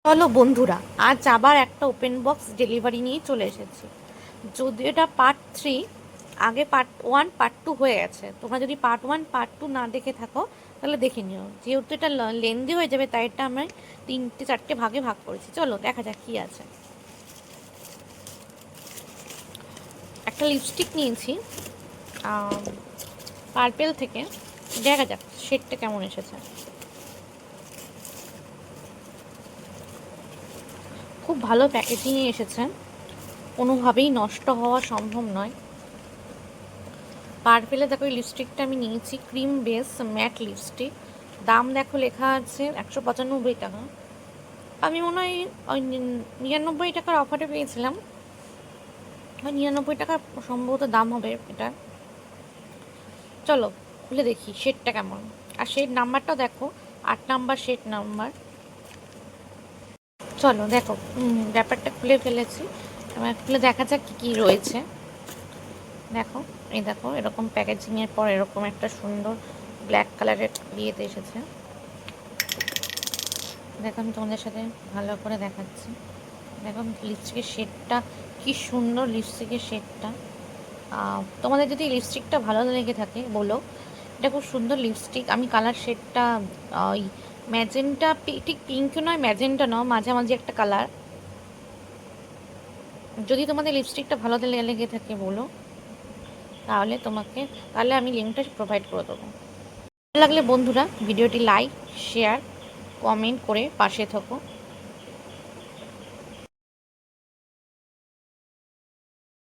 চলো বন্ধুরা, আজ আবার একটা ওপেন বক্স ডেলিভারি নিয়ে চলে এসেছি। যদিও এটা পার্ট 3, আগে পার্ট 1 পার্ট 2 হয়ে গেছে। তোমরা যদি পার্ট 1 পার্ট 2 না দেখে থাকো তাহলে দেখে নিও। যেহেতু এটা লেন্দি হয়ে যাবে তাই এটা আমি 3-4টে ভাগে ভাগ করেছি। চলো দেখা যাক কী আছে। একটা লিপস্টিক নিয়েছি পার্পেল থেকে, দেখা যাক শেডটা কেমন এসেছে। খুব ভালো প্যাকেজিংয়ে এসেছে, কোনোভাবেই নষ্ট হওয়া সম্ভব নয়। পার্পেলে দেখো এই লিপস্টিকটা আমি নিয়েছি, ক্রিম বেস ম্যাট লিপস্টিক। দাম দেখো লেখা আছে 195 টাকা। আমি মনে হয় ওই 99 টাকার অফারে পেয়েছিলাম, ওই 99 টাকা সম্ভবত দাম হবে এটা। চলো খুলে দেখি শেডটা কেমন, আর শেড নাম্বারটাও দেখো, 8 নাম্বার শেড নাম্বার। চলো দেখো, ব্যাপারটা খুলে ফেলেছি, এবার খুলে দেখা যাক কী কী রয়েছে। দেখো, এই দেখো এরকম প্যাকেজিংয়ের পর এরকম একটা সুন্দর ব্ল্যাক কালারের ইয়েতে এসেছে। দেখো আমি তোমাদের সাথে ভালো করে দেখাচ্ছি। দেখো লিপস্টিকের শেডটা কি সুন্দর, লিপস্টিকের শেডটা। তোমাদের যদি লিপস্টিকটা ভালো লেগে থাকে বলো। এটা খুব সুন্দর লিপস্টিক। আমি কালার শেডটা ওই ম্যাজেন্টা, ঠিক পিঙ্কও নয় ম্যাজেন্টা নয়, মাঝামাঝি একটা কালার। যদি তোমাদের লিপস্টিকটা ভালো লেগে থাকে বলো, তাহলে আমি লিঙ্কটা প্রোভাইড করে দেবো। ভালো লাগলে বন্ধুরা ভিডিওটি লাইক, শেয়ার, কমেন্ট করে পাশে থাকো।